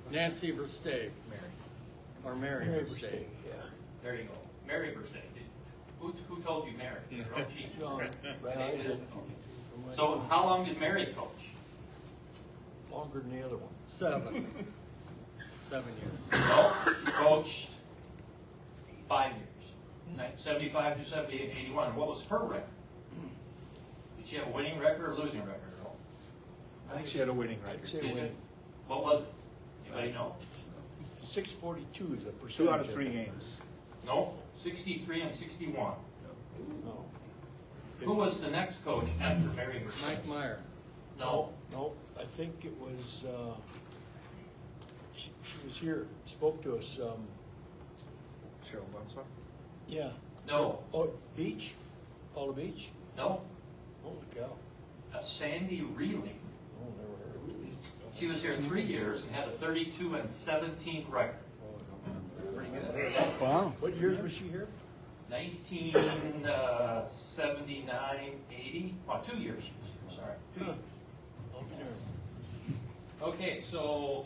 Nancy Versteg. Or Mary Versteg. Yeah. There you go. Mary Versteg. Who told you Mary? Your own chief. No, right, I did. So how long did Mary coach? Longer than the other one. 7 years. No, she coached 5 years. 75 to 78, 81. What was her record? Did she have a winning record or losing record at all? I think she had a winning I'd record. say Did winning. it? What was it? Anybody know? 642 is a percentage. 2 out of 3 games. No, 63 and 61. No. Who was the next coach after Mary Versteg? Mike Meyer. No. No, I think it was, she was here, spoke to us, Cheryl Bunswell? yeah. No. Oh, Beach? Paula Beach? No. Holy cow. Sandy Reeling. Oh, never heard of it. She was here 3 years and had a 32 and 17 record. Pretty good. Wow. What years was she here? 1979, 80. Oh, 2 years she was here. Sorry. 2 years. I'll be there. Okay, so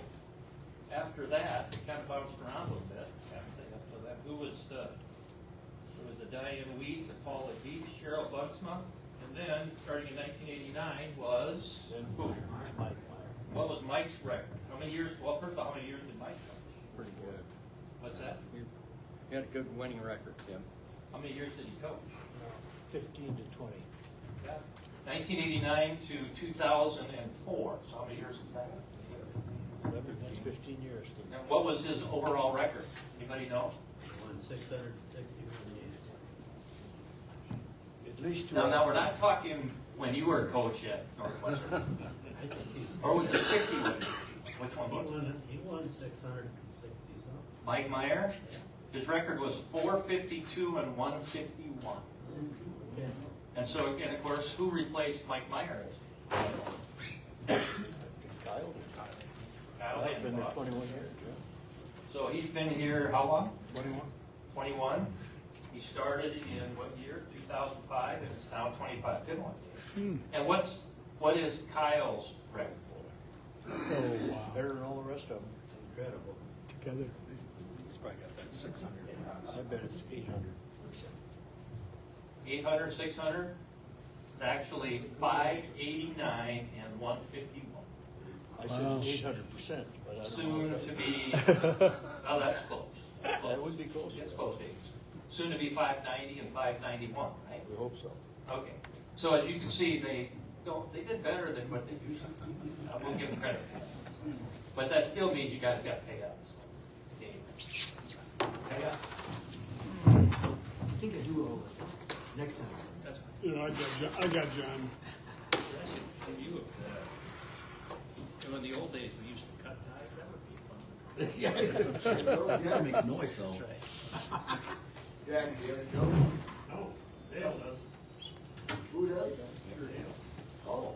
after that, it kind of bounced around a little bit. After that, who was Diane Weiss at Paula Beach, Cheryl Buntsma, and then starting in 1989 was Then who? Mike Meyer. What was Mike's record? How many years? Well, first of all, how many years did Mike coach? Pretty good. What's that? He had a good winning record, Tim. How many years did he coach? 15 to 20. Yeah. 1989 to 2004. So how many years is that? 11, 15 years. And what was his overall record? Anybody know? Won 661 games. At least 2. Now we're not talking when you were a coach at Northwestern. I think Or was it 61? Which one was it? he won 660 something. Mike Meyer? His record was 452 and 151. Okay. And so, and of course, who replaced Mike Meyer? Kyle did. Kyle I've been there Hancock. 21 years, yeah. So he's been here how long? 21. 21. He started in what year? 2005, and it's now 25. Good one. And what is Kyle's record? Better than all the rest of them. Incredible. Together. He's probably got that 600. I bet it's 800%. 800, 600? It's actually 589 and 151. I said it's 800%, but I don't Soon know. to be, well, that's close. That would be close. That's close, Dave. Soon to be 590 and 591, right? We hope so. Okay. So as you can see, they did better than what they usually do. We'll give them credit. But that still means you guys got to pay up. Pay up. I think I do owe it. Next time. That's fine. You know, I got John. In the old days, we used to cut ties. That would be fun. This makes noise though. No, Dale does. Who does? Oh.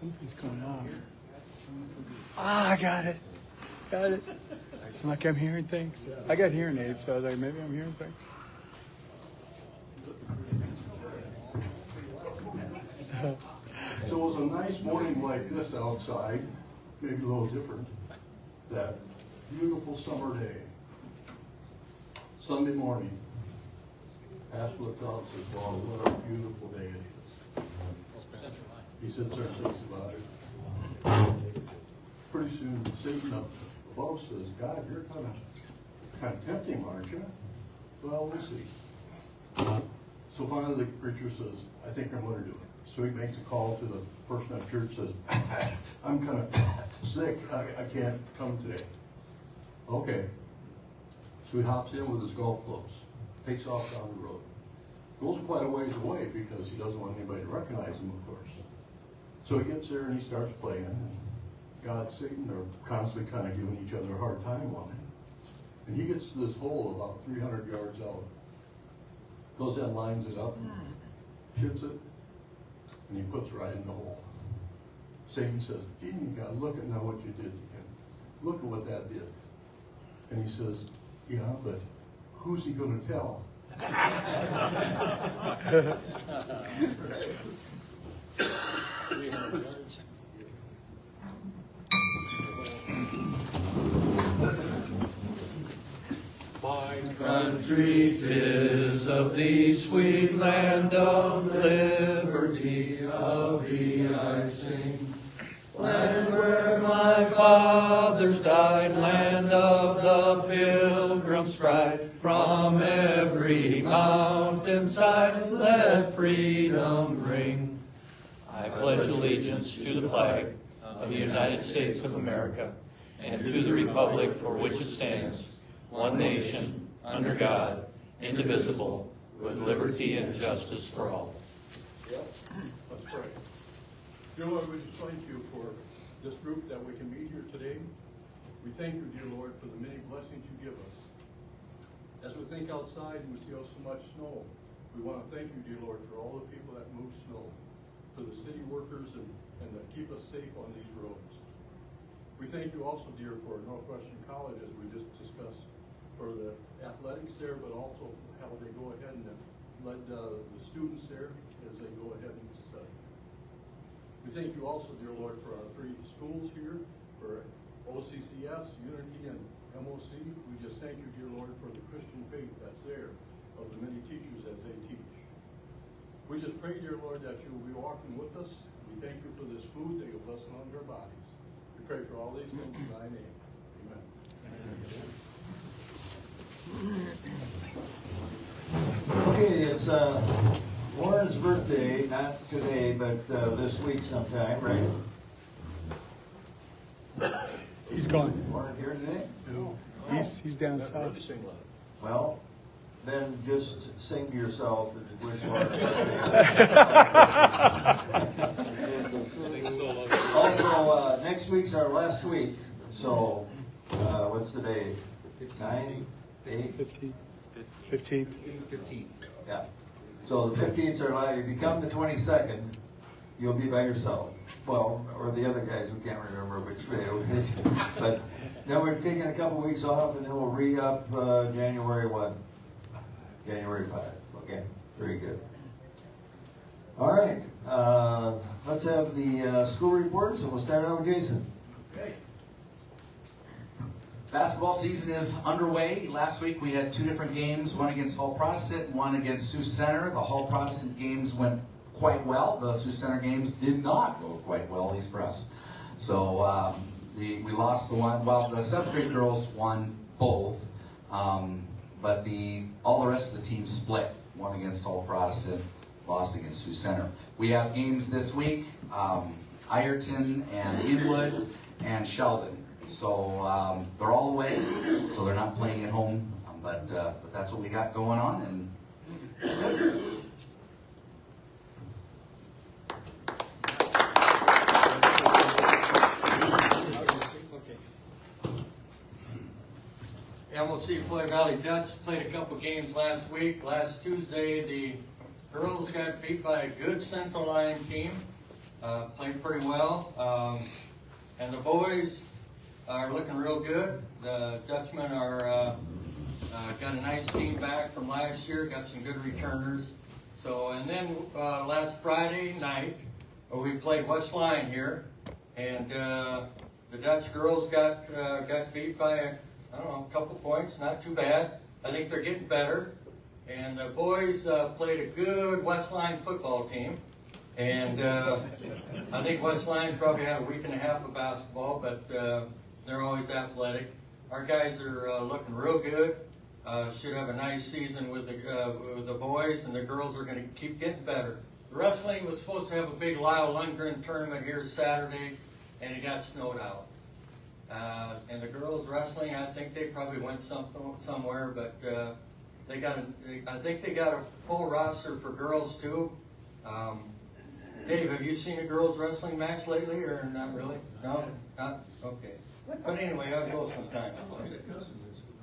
Something's going on. Ah, I got it. Got it. Like I'm hearing things. I got hearing aids, so I was like, maybe I'm hearing things. So it was a nice morning like this outside, maybe a little different, that beautiful summer day. Sunday morning, Pastor looked out and says, wow, what a beautiful day it is. He sits there and thinks about it. Pretty soon, Satan up above says, God, you're kind of tempting, aren't you? Well, we'll see. So finally the preacher says, I think I'm going to do it. So he makes a call to the person at church, says, I'm kind of sick, I can't come today. Okay. So he hops in with his golf clubs, takes off down the road. Goes quite a ways away because he doesn't want anybody to recognize him, of course. So he gets there and he starts playing. And God, Satan are constantly kind of giving each other a hard time on it. And he gets to this hole about 300 yards out. Goes down, lines it up, hits it, and he puts it right in the hole. Satan says, God, look at now what you did to him. Look at what that did. And he says, yeah, but who's he going to tell? 300 yards. Country 'tis of thee, sweet land of liberty, of thee I sing. Land where my fathers died, land of the Pilgrim's pride, from every mountainside let freedom ring. I pledge allegiance to the flag of the United States of America and to the republic for which it stands, one nation, under God, indivisible, with liberty and justice for all. Let's pray. Dear Lord, we just thank you for this group that we can meet here today. We thank you, dear Lord, for the many blessings you give us. As we think outside and we see so much snow, we want to thank you, dear Lord, for all the people that move snow, for the city workers and that keep us safe on these roads. We thank you also, dear, for Northwestern College, as we just discussed, for the athletics there, but also how they go ahead and led the students there as they go ahead and study. We thank you also, dear Lord, for our 3 schools here, for OCCS, Unity, and MOC. We just thank you, dear Lord, for the Christian faith that's there, of the many teachers as they teach. We just pray, dear Lord, that you will be walking with us. We thank you for this food that you'll bless on our bodies. We pray for all these things in thy name. Amen. Okay, it's Warren's birthday, not today, but this week sometime, right? He's gone. Warren here today? No, he's down Not south. really sing loud. Well, then just sing to yourself and wish Warren a birthday. Also, next week's our last week, so what's the day? 9, 8? 15th. Yeah. So the 15th are live. If you come the 22nd, you'll be by yourself. Well, or the other guys, we can't remember which day it was. But then we're taking a couple weeks off, and then we'll re-up January 1. January 5. Okay, very good. All right, let's have the school reports, and we'll start out with Jason. Okay. Basketball season is underway. Last week we had 2 different games, one against Hall Protestant, one against Sioux Center. The Hall Protestant games went quite well. The Sioux Center games did not go quite well, at least for us. So we lost the one, well, the 7th grade girls won both, but all the rest of the teams split. One against Hall Protestant, lost against Sioux Center. We have games this week, Ireton and Inwood and Sheldon. So they're all away, so they're not playing at home, but that's what we got going on. And MOC Floyd Valley Dutch played a couple games last week. Last Tuesday, the girls got beat by a good Central Line team. Played pretty well. And the boys are looking real good. The Dutchmen are got a nice team back from last year, got some good returners. So, and then last Friday night, we played West Line here, and the Dutch girls got beat by I don't know, a couple points, not too bad. I think they're getting better. And the boys played a good West Line football team. And I think West Line probably had a week and a half of basketball, but they're always athletic. Our guys are looking real good. Should have a nice season with the boys, and the girls are going to keep getting better. The wrestling was supposed to have a big Lyle Lundgren tournament here Saturday, and it got snowed out. And the girls wrestling, I think they probably went somewhere, but I think they got a full roster for girls too. Dave, have you seen a girls wrestling match lately, or not really? No, not okay. But anyway, I'll go sometime.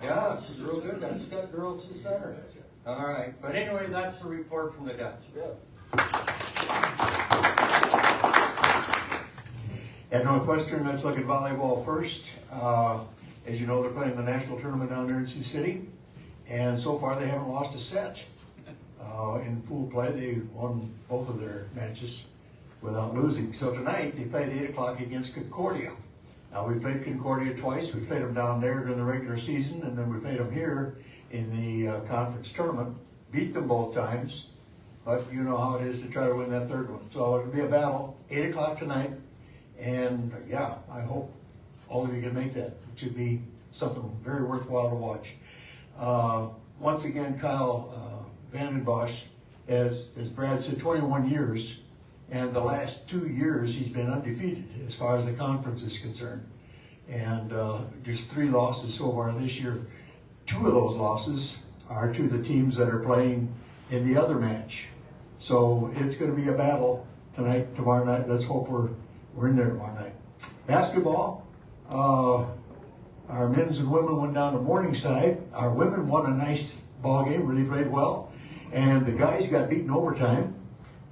Yeah, she's real good. That's got girls to center. All right, but anyway, that's the report from the Dutch. At Northwestern, let's look at volleyball first. As you know, they're playing the national tournament down there in Sioux City, and so far they haven't lost a set. In pool play, they won both of their matches without losing. So tonight, they played 8 o'clock against Concordia. Now, we played Concordia twice. We played them down there during the regular season, and then we played them here in the conference tournament, beat them both times, but you know how it is to try to win that third one. So it'll be a battle, 8 o'clock tonight, and yeah, I hope all of you can make that. It should be something very worthwhile to watch. Once again, Kyle Vandenbosch, as Brad said, 21 years, and the last 2 years he's been undefeated as far as the conference is concerned. And just 3 losses so far this year. 2 of those losses are to the teams that are playing in the other match. So it's going to be a battle tonight, tomorrow night. Let's hope we're in there tomorrow night. Basketball, our men's and women went down to Morningside. Our women won a nice ball game, really played well. And the guys got beaten overtime,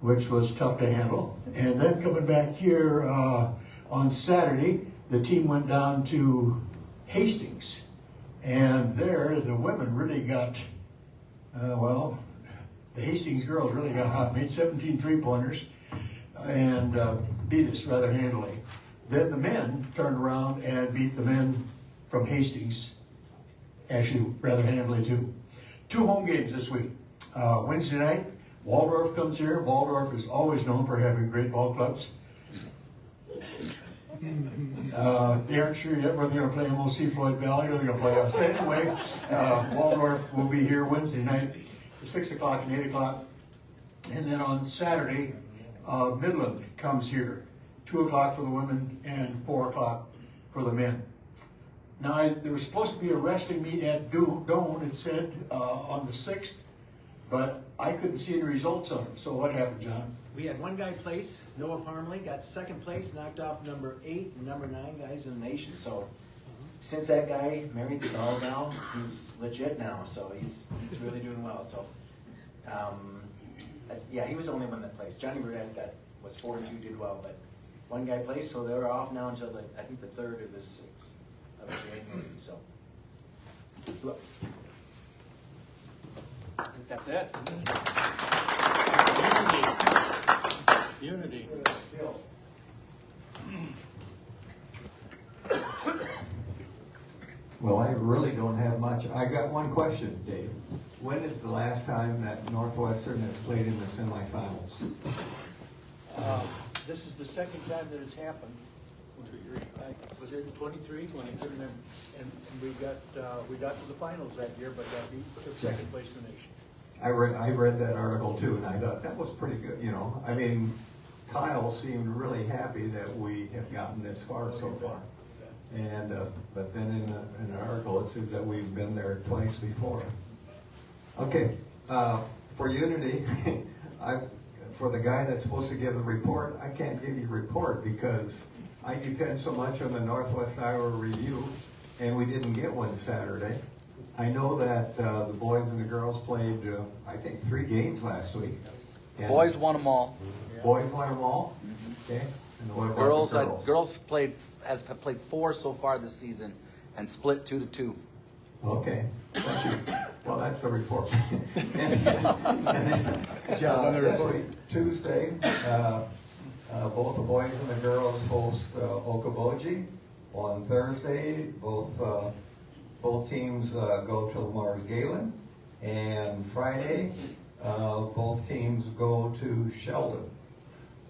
which was tough to handle. And then coming back here on Saturday, the team went down to Hastings. And there, the women really got, the Hastings girls really got hot, made 17 three-pointers, and beat us rather handily. Then the men turned around and beat the men from Hastings, actually rather handily too. 2 home games this week. Wednesday night, Waldorf comes here. Waldorf is always known for having great ball clubs. They aren't sure yet whether they're going to play MOC Floyd Valley or they're going to play us. Anyway, Waldorf will be here Wednesday night, 6 o'clock and 8 o'clock. And then on Saturday, Midland comes here, 2 o'clock for the women and 4 o'clock for the men. Now, there was supposed to be a wrestling meet at Doane, it said, on the 6th, but I couldn't see any results of it. So what happened, John? We had one guy place, Noah Parmley, got second place, knocked off number 8 and number 9 guys in the nation. So since that guy married the dog now, he's legit now. So he's really doing well. So yeah, he was the only one that placed. Johnny Burdett was 4-2, did well, but one guy placed. So they're off now until I think the 3rd or the 6th of January. So who else? I think that's it. Unity. Well, I really don't have much. I got one question, Dave. When is the last time that Northwestern has played in the semifinals? This is the second time that it's happened. Was it 23? And we got to the finals that year, but got beat, took second place in the nation. I read that article too, and I thought that was pretty good. You know, I mean, Kyle seemed really happy that we have gotten this far so far. And but then in an article it says that we've been there twice before. Okay, for Unity, for the guy that's supposed to give the report, I can't give you a report because I depend so much on the Northwest Iowa Review, and we didn't get one Saturday. I know that the boys and the girls played, I think, 3 games last week. And Boys won them all. boys won them all? Okay. And what about Girls, the girls? girls has played 4 so far this season and split 2-2. Okay, thank you. Well, that's the report. Good job on the report. This week, Tuesday, both the boys and the girls host Okoboji. On Thursday, both teams go to Mars Galen. And Friday, both teams go to Sheldon.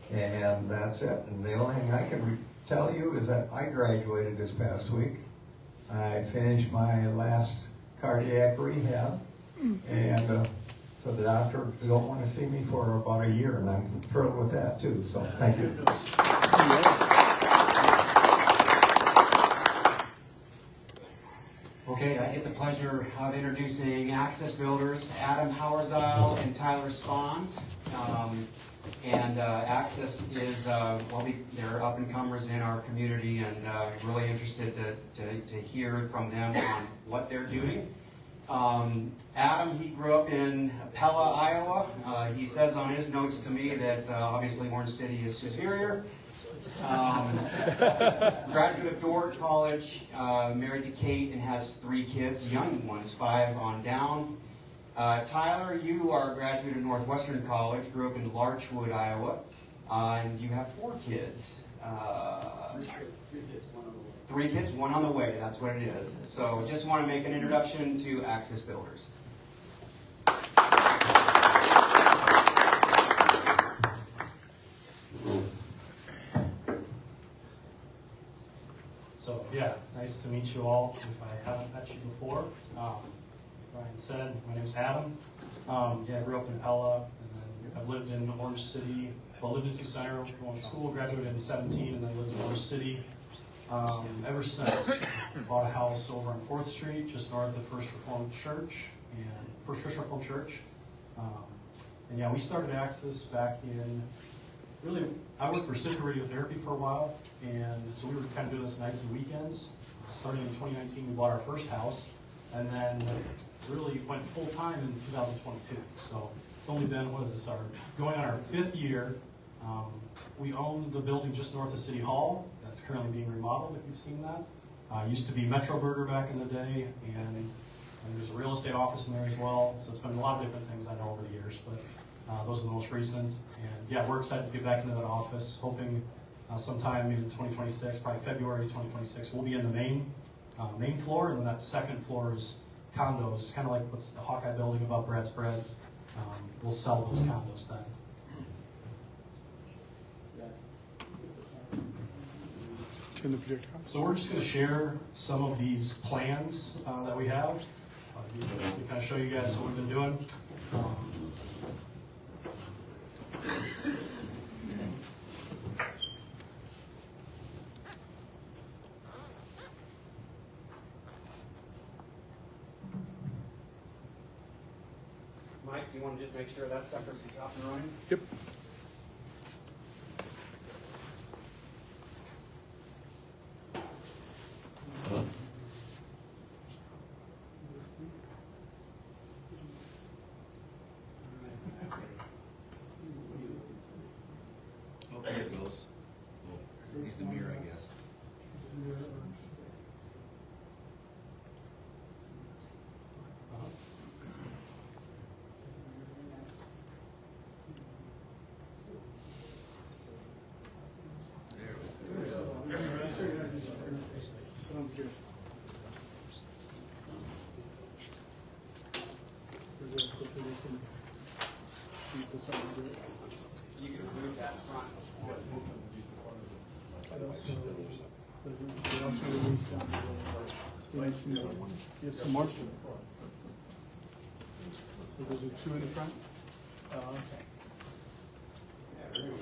And that's it. And the only thing I can tell you is that I graduated this past week. I finished my last cardiac rehab, and so the doctor don't want to see me for about a year, and I'm thrilled with that too. So thank you. Okay, I get the pleasure of introducing Access Builders, Adam Hauerzile and Tyler Spawns. Access is, they're up and comers in our community, and really interested to hear from them on what they're doing. Adam, he grew up in Pella, Iowa. He says on his notes to me that obviously Orange City is superior. Graduate of Dordt College, married to Kate, and has 3 kids, young ones, 5 on down. Tyler, you are a graduate of Northwestern College, grew up in Larchwood, Iowa, and you have 4 kids. 3 kids, 1 on the way, that's what it is. So just want to make an introduction to Axis Builders. So, yeah, nice to meet you all. If I haven't met you before, Ryan said, my name's Adam. Yeah, I grew up in Pella, and then I've lived in Orange City. Well, lived in Sioux Center, going to school, graduated in 17, and then lived in Orange City ever since. Bought a house over on 4th Street, just north of the First Reformed Church, and First Christian Reformed Church. And yeah, we started Axis back in, really, I worked for Sitka Radiotherapy for a while, and so we were kind of doing this nights and weekends. Starting in 2019, we bought our first house, and then really went full-time in 2022. So it's only been, going on our 5th year. We own the building just north of City Hall. That's currently being remodeled, if you've seen that. Used to be Metro Burger back in the day, and there's a real estate office in there as well. So it's been a lot of different things I know over the years, but those are the most recent. And yeah, we're excited to get back into that office, hoping sometime in 2026, probably February 2026, we'll be in the main floor, and then that second floor is condos, kind of like what's the Hawkeye building above Brad's Breads. We'll sell those condos then. Turn the projector on. So we're just going to share some of these plans that we have to kind of show you guys what we've been doing. Mike, do you want to just make sure that sucker's up and running? Yep. Okay, it goes. He's the mirror, I guess. Sounds good. You can move that front. They also released down you have some more. So those are 2 in the front. Okay.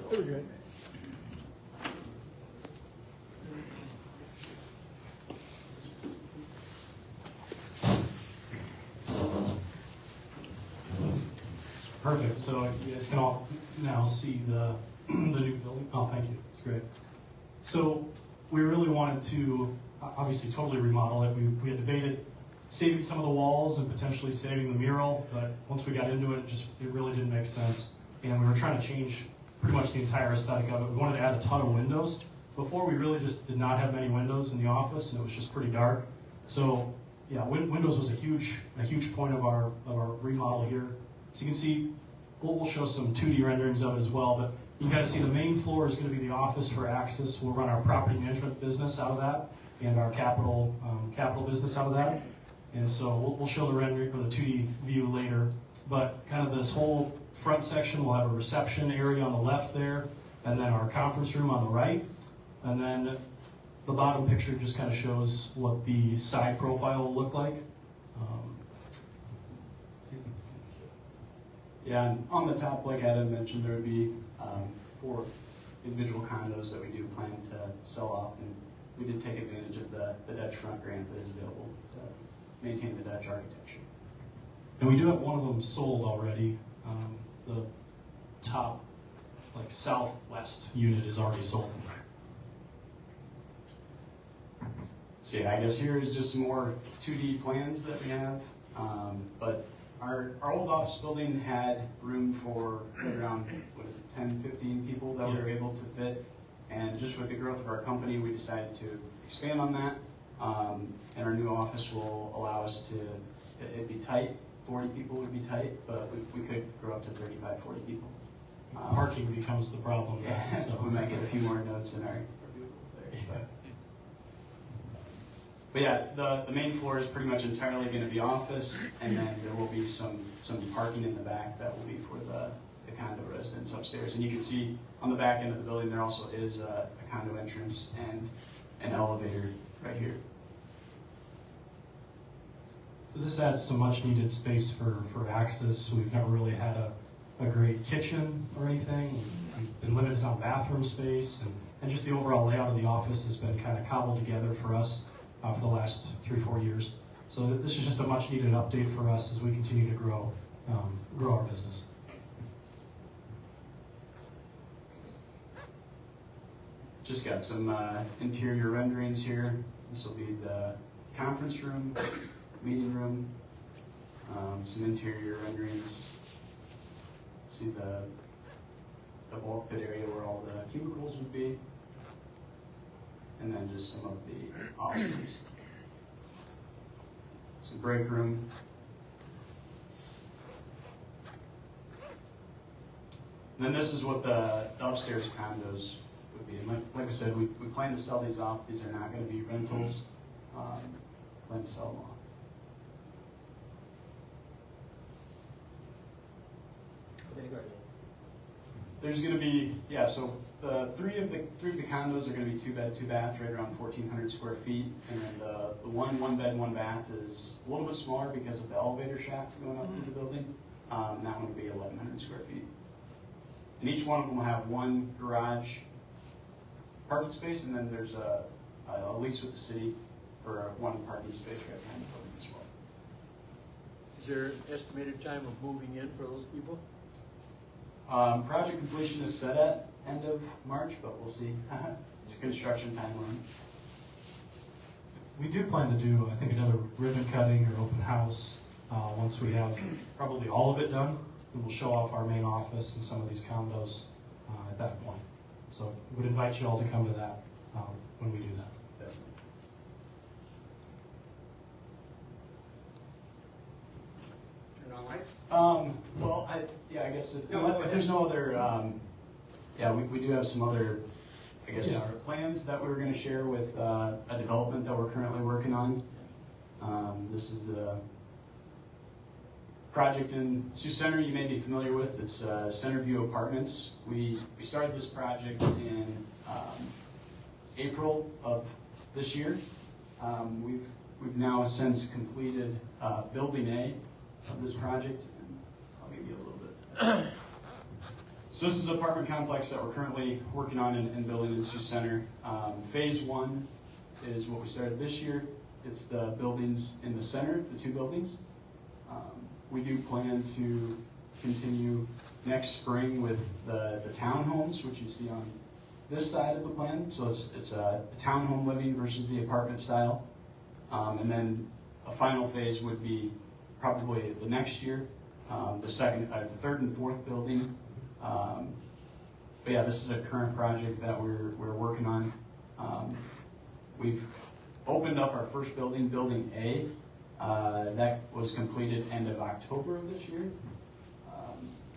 Very good. Perfect. So you guys can all now see the new building. Oh, thank you. It's great. So we really wanted to obviously totally remodel it. We had debated saving some of the walls and potentially saving the mural, but once we got into it, it really didn't make sense. And we were trying to change pretty much the entire aesthetic of it. We wanted to add a ton of windows. Before, we really just did not have many windows in the office, and it was just pretty dark. So yeah, windows was a huge point of our remodel here. So you can see, we'll show some 2D renderings of it as well, but you guys see the main floor is going to be the office for Axis. We'll run our property management business out of that, and our capital business out of that. And so we'll show the rendering for the 2D view later. But kind of this whole front section, we'll have a reception area on the left there, and then our conference room on the right. And then the bottom picture just kind of shows what the side profile will look like. Yeah, and on the top, like Adam mentioned, there would be 4 individual condos that we do plan to sell off, and we did take advantage of the Dutch front grant that is available to maintain the Dutch architecture. And we do have one of them sold already. The top, like southwest unit is already sold. So yeah, I guess here is just some more 2D plans that we have. But our old office building had room for around, 10, 15 people that we were able to fit. And just with the growth of our company, we decided to expand on that. And our new office will allow us to, it'd be tight, 40 people would be tight, but we could grow up to 35, 40 people. Parking becomes the problem. Yeah, So we might get a few more notes in our. But yeah, the main floor is pretty much entirely going to be office, and then there will be some parking in the back that will be for the condo residents upstairs. And you can see on the back end of the building, there also is a condo entrance and an elevator right here. So this adds some much needed space for access. We've never really had a great kitchen or anything. We've been limited on bathroom space, and just the overall layout of the office has been kind of cobbled together for us for the last 3-4 years. So this is just a much needed update for us as we continue to grow our business. Just got some interior renderings here. This will be the conference room, meeting room, some interior renderings. See the bulk pit area where all the cubicles would be, and then just some of the offices. Some break room. And then this is what the upstairs condos would be. And like I said, we plan to sell these off. These are not going to be rentals. Plan to sell them off. There's going to be, so the three of the condos are going to be 2-bed, 2-bath, right around 1,400 square feet. And then the one bed, 1 bath is a little bit smaller because of the elevator shaft going up into the building. And that one will be 1,100 square feet. And each one of them will have 1 garage parking space, and then there's a lease with the city for 1 parking space right behind the building as well. Is there an estimated time of moving in for those people? Project completion is set at end of March, but we'll see. It's a construction timeline. We do plan to do, I think, another ribbon cutting or open house once we have probably all of it done. And we'll show off our main office and some of these condos at that point. So would invite you all to come to that when we do that. Turn on lights? Well, I guess if there's no other, we do have some other, our plans that we were going to share with a development that we're currently working on. This is the project in Sioux Center you may be familiar with. It's Centerview Apartments. We started this project in April of this year. We've now since completed Building A of this project. And I'll give you a little bit. So this is an apartment complex that we're currently working on and building in Sioux Center. Phase 1 is what we started this year. It's the buildings in the center, the 2 buildings. We do plan to continue next spring with the townhomes, which you see on this side of the plan. So it's a townhome living versus the apartment style. And then a final phase would be probably the next year, the 3rd and 4th building. But yeah, this is a current project that we're working on. We've opened up our first building, Building A. That was completed end of October of this year.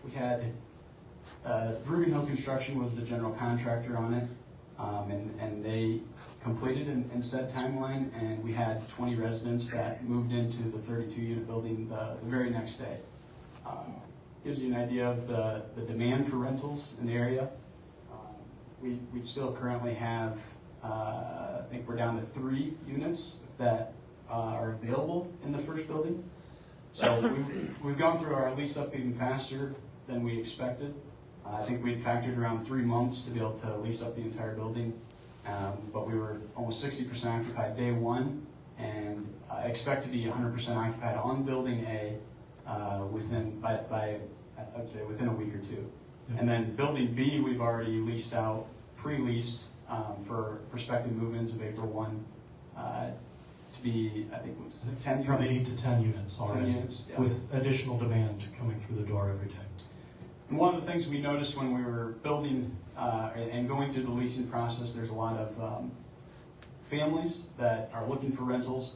We had Rugen Hill Construction was the general contractor on it, and they completed in said timeline, and we had 20 residents that moved into the 32-unit building the very next day. Gives you an idea of the demand for rentals in the area. We still currently have, I think we're down to 3 units that are available in the first building. So we've gone through our lease up even faster than we expected. I think we factored around 3 months to be able to lease up the entire building, but we were almost 60% occupied day 1, and I expect to be 100% occupied on Building A within a week or 2. And then Building B, we've already leased out, pre-leased for prospective move-ins of April 1 to be, I think, what's 10 units? Probably 8 to 10 units already, 10 units, yeah. with additional demand coming through the door every day. And one of the things we noticed when we were building and going through the leasing process, there's a lot of families that are looking for rentals.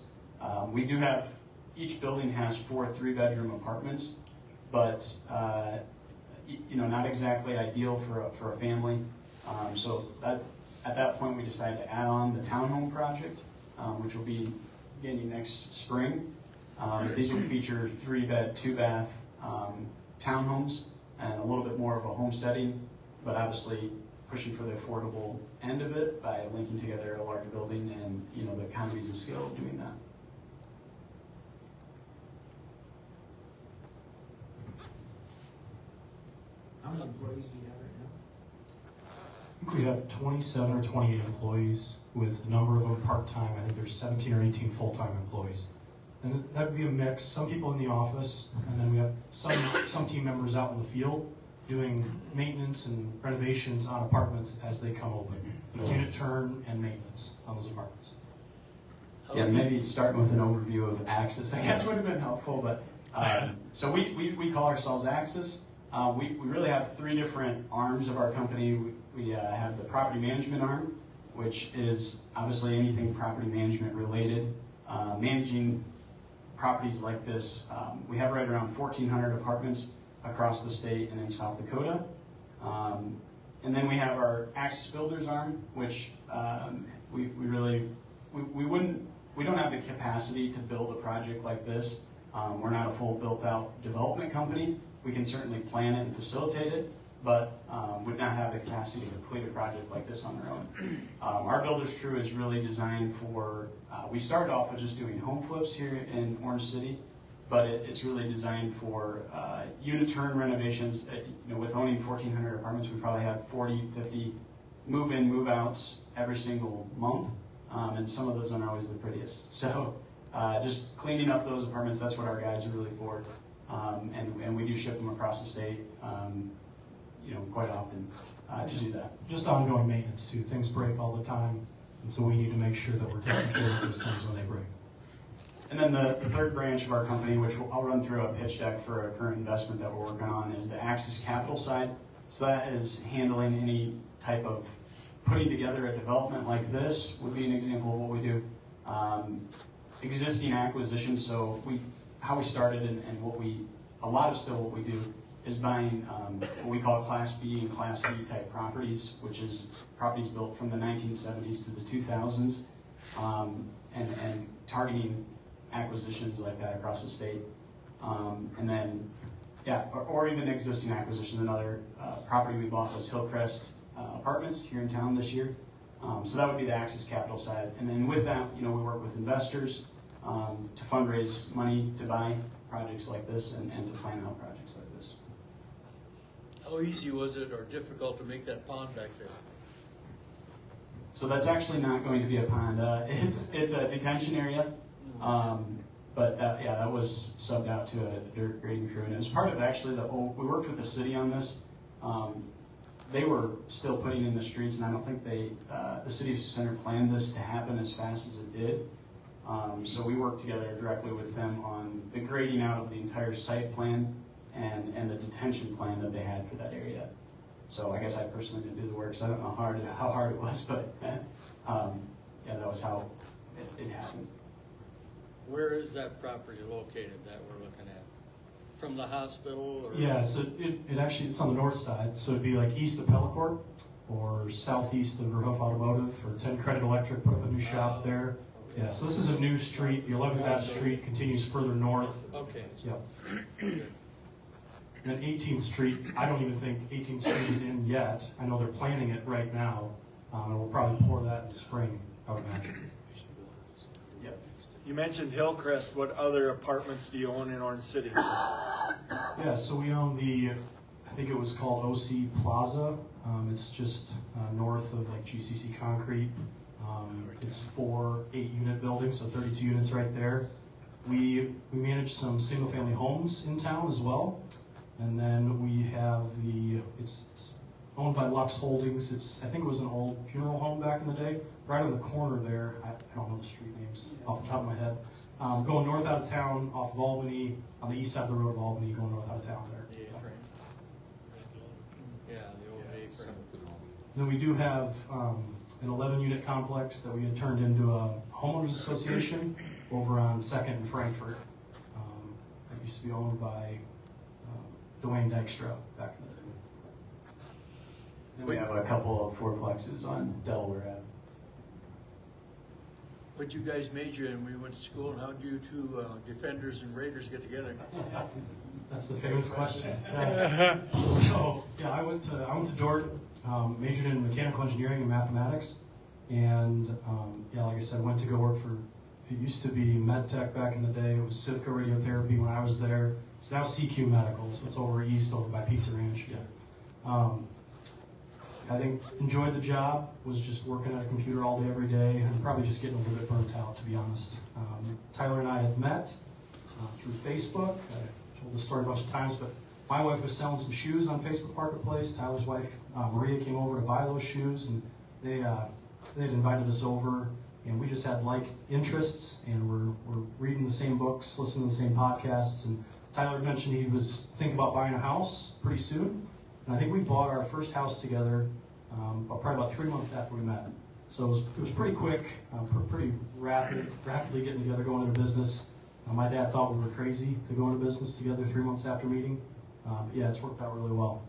We do have, each building has 4 3-bedroom apartments, but not exactly ideal for a family. So at that point, we decided to add on the townhome project. which will be beginning next spring. These will feature 3-bed, 2-bath townhomes and a little bit more of a homesteading, but obviously pushing for the affordable end of it by linking together a larger building and, you know, the economies of scale of doing that. How many employees do you have right now? I think we have 27 or 28 employees, with a number of them part-time. I think there's 17 or 18 full-time employees. And that would be a mix, some people in the office, and then we have some team members out in the field doing maintenance and renovations on apartments as they come open. Unit turn and maintenance on those apartments. Yeah, maybe starting with an overview of Axis, I guess would have been helpful, but, so we call ourselves Axis. We really have 3 different arms of our company. We have the property management arm, which is obviously anything property management related, managing properties like this. We have right around 1,400 apartments across the state and in South Dakota. And then we have our Axis Builders arm, which we don't have the capacity to build a project like this. We're not a full built-out development company. We can certainly plan it and facilitate it, but would not have the capacity to complete a project like this on our own. Our builders crew is really designed for, we started off with just doing home flips here in Orange City, but it's really designed for unit turn renovations. You know, with owning 1,400 apartments, we probably have 40, 50 move-in, move-outs every single month, and some of those aren't always the prettiest. So just cleaning up those apartments, that's what our guys are really for. And we do ship them across the state, you know, quite often to do that. Just ongoing maintenance too. Things break all the time, and so we need to make sure that we're taking care of those things when they break. And then the third branch of our company, which I'll run through a pitch deck for a current investment that we're working on, is the Axis Capital side. So that is handling any type of putting together a development like this would be an example of what we do. Existing acquisitions, so how we started and what a lot of still what we do is buying what we call Class B and Class C type properties, which is properties built from the 1970s to the 2000s, and targeting acquisitions like that across the state. And then, yeah, or even existing acquisitions. Another property we bought was Hillcrest Apartments here in town this year. So that would be the Axis Capital side. And then with that, you know, we work with investors to fundraise money to buy projects like this and to plan out projects like this. How easy was it or difficult to make that pond back there? So that's actually not going to be a pond. It's a detention area. But yeah, that was subbed out to a dirt grading crew, and it was part of actually we worked with the city on this. They were still putting in the streets, and I don't think the city of Sioux Center planned this to happen as fast as it did. So we worked together directly with them on the grading out of the entire site plan and the detention plan that they had for that area. So I guess I personally didn't do the work, so I don't know how hard it was, but yeah, that was how it happened. Where is that property located that we're looking at? From the hospital or? Yeah, so it actually, it's on the north side, so it'd be like east of Pellicourt or southeast of Verhoof Automotive, or 10 Credit Electric put up a new shop there. Yeah, so this is a new street. The 11th Ave Street continues further north. Okay. Yep. And then 18th Street, I don't even think 18th Street is in yet. I know they're planning it right now, and we'll probably pour that in the spring, I would imagine. Yep. You mentioned Hillcrest. What other apartments do you own in Orange City? Yeah, so we own I think it was called OC Plaza. It's just north of like GCC Concrete. It's 4 8-unit buildings, so 32 units right there. We manage some single-family homes in town as well, and then we have it's owned by Lux Holdings. I think it was an old funeral home back in the day. Right on the corner there, I don't know the street names off the top of my head. Going north out of town off of Albany, on the east side of the road of Albany, going north out of town there. Yeah, the old A-frame. Then we do have an 11-unit complex that we had turned into a homeowners association over on 2nd and Frankfurt. That used to be owned by Dwayne Dykstra back in the day. Then we have a couple of fourplexes on Delaware Ave. What'd you guys major in when you went to school, and how do you two defenders and raiders get together? That's the famous question. So, yeah, I went to Dordt, majored in mechanical engineering and mathematics, and yeah, like I said, went to go work for, it used to be MedTech back in the day. It was Civco Radiotherapy when I was there. It's now CQ Medical, so it's over east, over by Pizza Ranch. I think enjoyed the job, was just working at a computer all day, every day, and probably just getting a little bit burnt out, to be honest. Tyler and I had met through Facebook. I told the story a bunch of times, but my wife was selling some shoes on Facebook Marketplace. Tyler's wife, Maria, came over to buy those shoes, and they'd invited us over, and we just had like interests, and we're reading the same books, listening to the same podcasts, and Tyler mentioned he was thinking about buying a house pretty soon. And I think we bought our first house together probably about 3 months after we met. So it was pretty quick, pretty rapidly getting together, going into business. My dad thought we were crazy to go into business together 3 months after meeting. Yeah, it's worked out really well.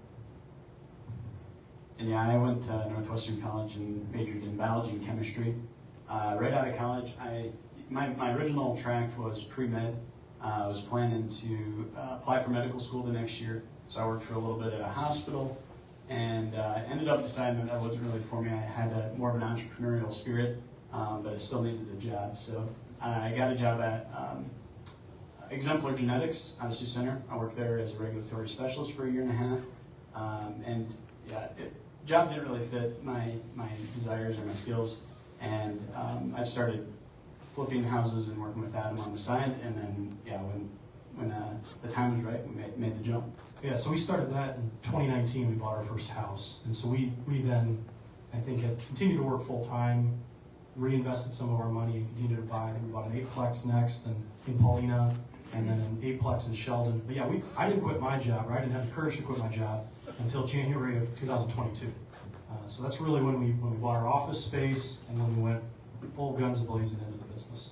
And yeah, I went to Northwestern College and majored in biology and chemistry. Right out of college, my original track was pre-med. I was planning to apply for medical school the next year. So I worked for a little bit at a hospital, and ended up deciding that wasn't really for me. I had more of an entrepreneurial spirit, but I still needed a job. So I got a job at Exemplar Genetics out of Sioux Center. I worked there as a regulatory specialist for 1.5 years. And yeah, job didn't really fit my desires or my skills. And I started flipping houses and working with Adam on the side. And then, yeah, when the time was right, we made the jump. Yeah, so we started that in 2019. We bought our first house, and so we then, I think, had continued to work full time, reinvested some of our money, and continued to buy. I think we bought an 8-plex next, and in Paulina, and then an 8-plex in Sheldon. But yeah, I didn't quit my job, right? I didn't have the courage to quit my job until January of 2022. So that's really when we bought our office space, and when we went full guns blazing into the business.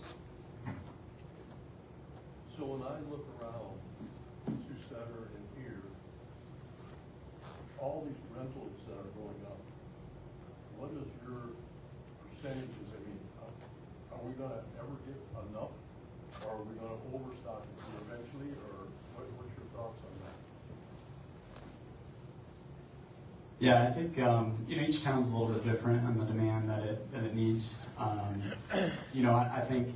So when I look around Sioux Center and here, all these rentals that are going up, what is your percentages? I mean, are we gonna ever get enough? Or are we gonna overstock it eventually, or what's your thoughts on that? Yeah, I think each town's a little bit different on the demand that it needs. I think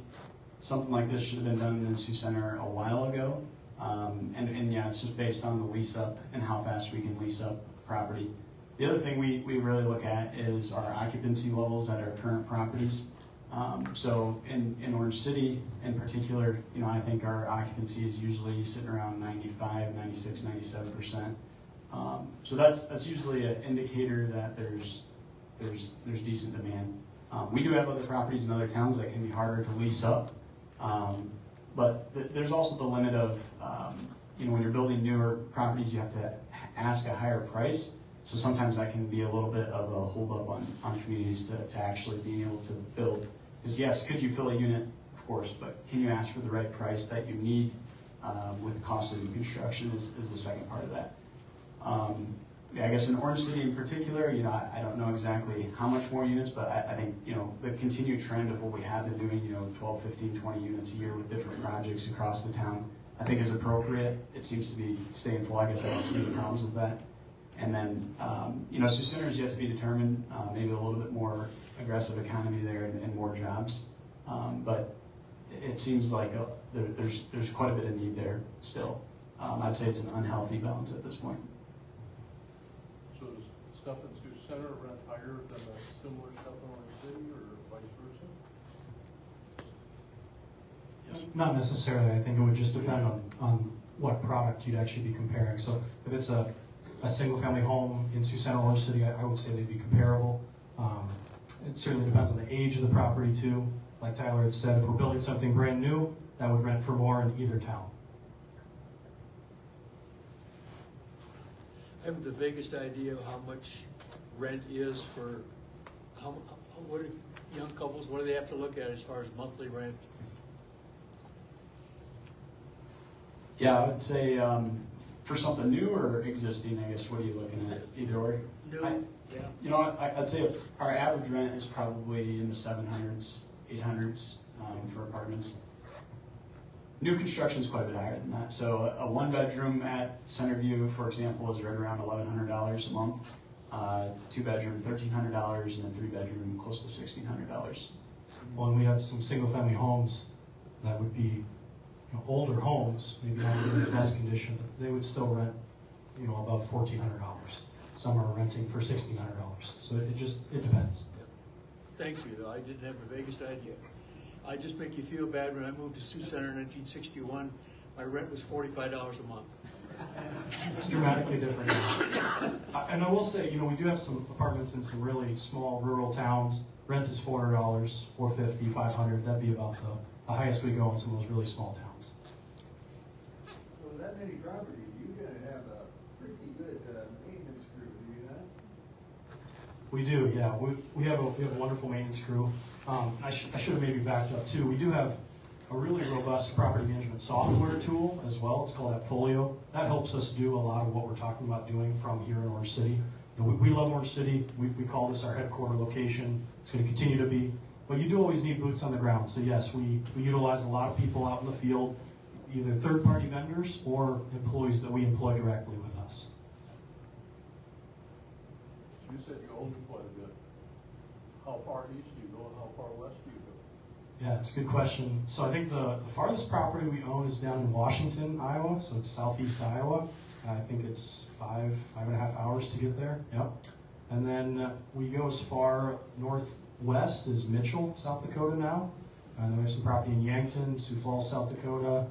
something like this should have been done in Sioux Center a while ago. And yeah, it's just based on the lease up and how fast we can lease up property. The other thing we really look at is our occupancy levels at our current properties. So in Orange City in particular, I think our occupancy is usually sitting around 95, 96, 97%. So that's usually an indicator that there's decent demand. We do have other properties in other towns that can be harder to lease up. But there's also the limit of, when you're building newer properties, you have to ask a higher price. So sometimes that can be a little bit of a holdup on communities to actually being able to build. Because yes, could you fill a unit? Of course, but can you ask for the right price that you need with the cost of the construction is the second part of that. I guess in Orange City in particular, I don't know exactly how much more units, but I think, the continued trend of what we have been doing, 12, 15, 20 units a year with different projects across the town, I think is appropriate. It seems to be staying full. I guess I don't see any problems with that. And then, Sioux Center is yet to be determined, maybe a little bit more aggressive economy there and more jobs. But it seems like there's quite a bit of need there still. I'd say it's an unhealthy balance at this point. So does stuff in Sioux Center rent higher than a similar stuff in Orange City, or vice versa? Not necessarily. I think it would just depend on what product you'd actually be comparing. So if it's a single-family home in Sioux Center, Orange City, I would say they'd be comparable. It certainly depends on the age of the property too. Like Tyler had said, if we're building something brand new, that would rent for more in either town. I have the vaguest idea of how much rent is for, what do young couples, what do they have to look at as far as monthly rent? Yeah, I would say for something new or existing, I guess, what are you looking at? Either or? New, yeah. I'd say our average rent is probably in the 700s, 800s for apartments. New construction is quite a bit higher than that. So a one bedroom at Centerview, for example, is right around $1,100 a month. Two bedroom, $1,300, and a three bedroom, close to $1,600. Well, and we have some single family homes that would be older homes, maybe not in the best condition. They would still rent, above $1,400. Some are renting for $1,600. So it depends. Thank you, though. I didn't have the vaguest idea. I just make you feel bad. When I moved to Sioux Center in 1961, my rent was $45 a month. It's dramatically different now. And I will say, we do have some apartments in some really small rural towns. Rent is $400, $450, $500. That'd be about the highest we go in some of those really small towns. So that many properties, you gotta have a pretty good maintenance crew, do you not? We do, yeah. We have a wonderful maintenance crew. I should have maybe backed up too. We do have a really robust property management software tool as well. It's called AppFolio. That helps us do a lot of what we're talking about doing from here in Orange City. We love Orange City. We call this our headquarter location. It's going to continue to be. But you do always need boots on the ground. So yes, we utilize a lot of people out in the field, either third-party vendors or employees that we employ directly with us. You said you own quite a bit. How far east do you go and how far west do you go? Yeah, it's a good question. So I think the farthest property we own is down in Washington, Iowa. So it's southeast Iowa. I think it's 5.5 hours to get there. Yep. And then we go as far northwest as Mitchell, South Dakota now. And then we have some property in Yankton, Sioux Falls, South Dakota.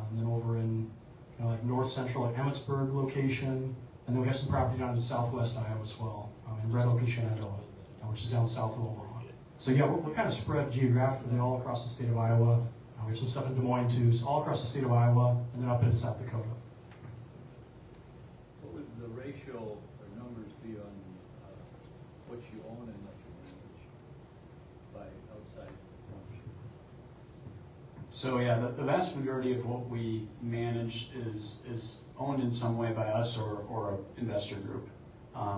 And then over in like north central at Emmitsburg location. And then we have some property down in southwest Iowa as well, in Red Oak and Shenandoah, which is down south of Omaha. So yeah, we're kind of spread geographically all across the state of Iowa. We have some stuff in Des Moines too, so all across the state of Iowa, and then up into South Dakota. What would the ratio or numbers be on what you own and what you manage by outside ownership? So yeah, the vast majority of what we manage is owned in some way by us or an investor group.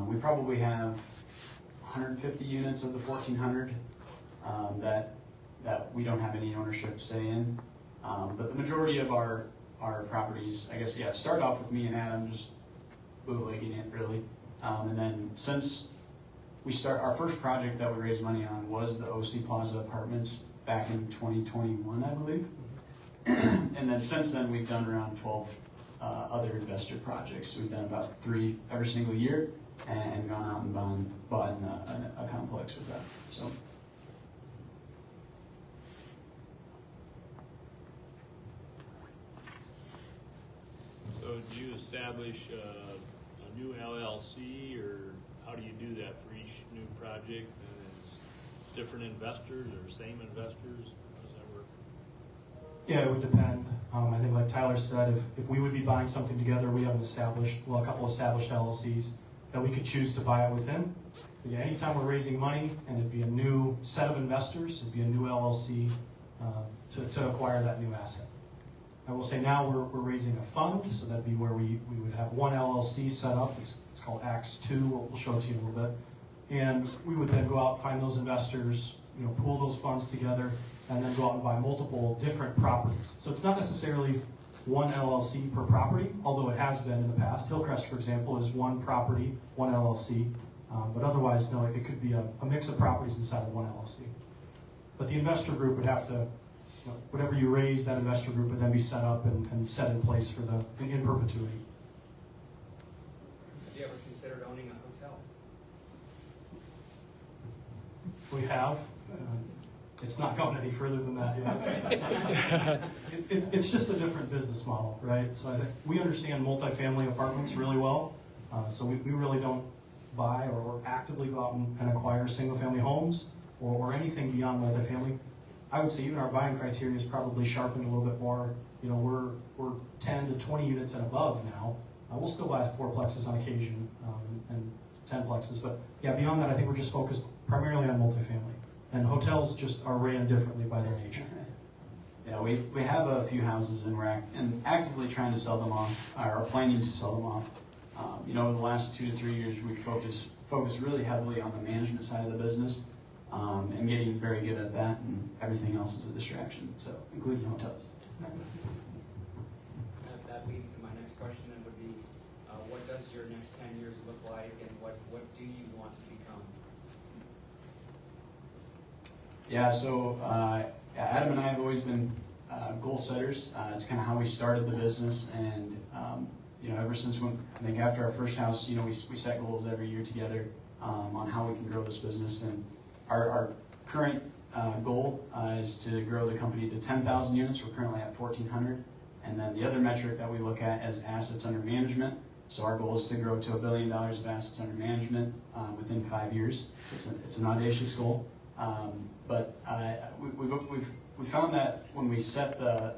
We probably have 150 units of the 1,400 that we don't have any ownership say in. But the majority of our properties, I guess, yeah, start off with me and Adam just bootlegging it really. And then since our first project that we raised money on was the OC Plaza Apartments back in 2021, I believe. And then since then, we've done around 12 other investor projects. We've done about 3 every single year and gone out and bought a complex with that. So. So do you establish a new LLC, or how do you do that for each new project? And it's different investors or same investors? How does that work? Yeah, it would depend. I think like Tyler said, if we would be buying something together, we have a couple established LLCs that we could choose to buy it within. But yeah, anytime we're raising money and it'd be a new set of investors, it'd be a new LLC to acquire that new asset. I will say now we're raising a fund, so that'd be where we would have one LLC set up. It's called Acts 2. We'll show it to you in a little bit. And we would then go out and find those investors, pool those funds together, and then go out and buy multiple different properties. So it's not necessarily one LLC per property, although it has been in the past. Hillcrest, for example, is one property, one LLC. But otherwise, no, it could be a mix of properties inside of one LLC. But the investor group would have to, whatever you raise, that investor group would then be set up and set in place for in perpetuity. Have you ever considered owning a hotel? We have. It's not going any further than that yet. It's just a different business model, right? So I think we understand multifamily apartments really well. So we really don't buy or actively go out and acquire single-family homes or anything beyond multifamily. I would say even our buying criteria is probably sharpened a little bit more. We're 10 to 20 units and above now. We'll still buy 4-plexes on occasion and 10-plexes, but yeah, beyond that, I think we're just focused primarily on multifamily. And hotels just are ran differently by their nature. Yeah, we have a few houses and we're actively trying to sell them off, or planning to sell them off. The last 2 to 3 years, we focused really heavily on the management side of the business. and getting very good at that, and everything else is a distraction, so including hotels. That leads to my next question, and would be, what does your next 10 years look like, and what do you want to become? Yeah, so Adam and I have always been goal setters. It's kind of how we started the business, and ever since I think after our first house, we set goals every year together on how we can grow this business. And our current goal is to grow the company to 10,000 units. We're currently at 1,400. And then the other metric that we look at is assets under management. So our goal is to grow to $1 billion of assets under management within 5 years. It's an audacious goal. But we found that when we set the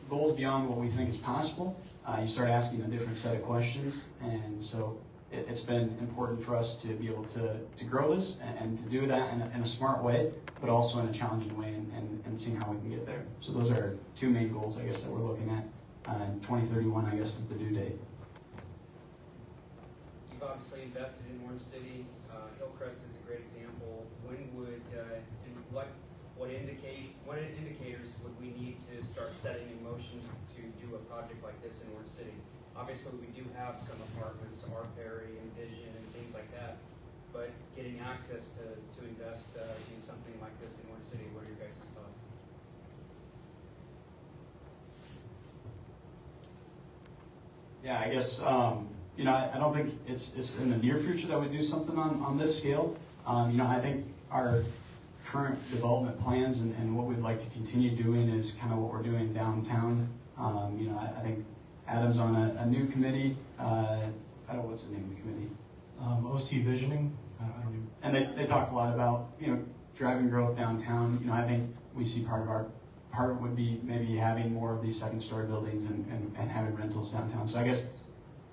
goals beyond what we think is possible, you start asking a different set of questions. And so it's been important for us to be able to grow this and to do that in a smart way, but also in a challenging way, and seeing how we can get there. So those are our two main goals, I guess, that we're looking at. 2031, I guess, is the due date. You've obviously invested in Orange City. Hillcrest is a great example. When would and what indicators would we need to start setting in motion to do a project like this in Orange City? Obviously, we do have some apartments, R. Perry, Envision, and things like that. But getting access to invest in something like this in Orange City, what are your guys' thoughts? Yeah, I guess, I don't think it's in the near future that we do something on this scale. I think our current development plans and what we'd like to continue doing is kind of what we're doing downtown. I think Adam's on a new committee. I don't know what's the name of the committee. OC Visioning. I don't even. And they talk a lot about driving growth downtown. I think we see part of it would be maybe having more of these second-story buildings and having rentals downtown. So I guess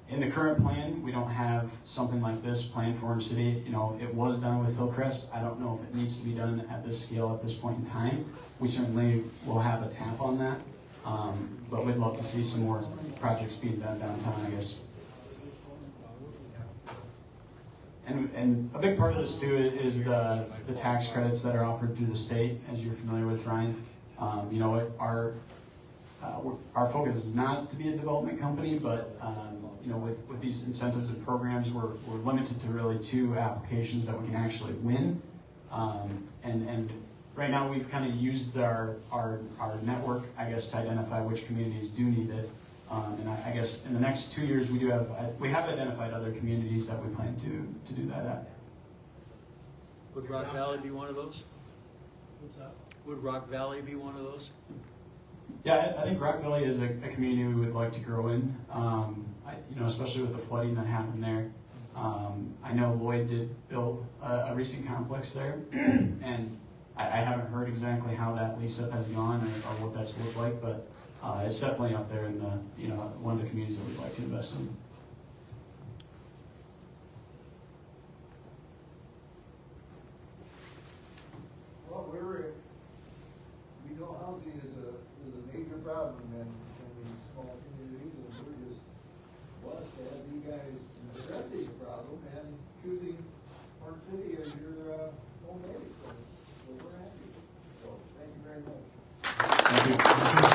in the current plan, we don't have something like this planned for Orange City. It was done with Hillcrest. I don't know if it needs to be done at this scale at this point in time. We certainly will have a tap on that, but we'd love to see some more projects being done downtown, I guess. And a big part of this too is the tax credits that are offered through the state, as you're familiar with, Ryan. Our focus is not to be a development company, but with these incentives and programs, we're limited to really 2 applications that we can actually win. And right now we've kind of used our network, I guess, to identify which communities do need it. And I guess in the next 2 years we have identified other communities that we plan to do that at. Would Rock Valley be one of those? What's that? Would Rock Valley be one of those? Yeah, I think Rock Valley is a community we would like to grow in, especially with the flooding that happened there. I know Lloyd did build a recent complex there, and I haven't heard exactly how that lease-up has gone or what that's looked like, but it's definitely up there in one of the communities that we'd like to invest in. Well, we know housing is a major problem in these small communities, and we're just blessed to have you guys addressing the problem and choosing Orange City as your home base. So we're happy. So thank you very much. Thank you.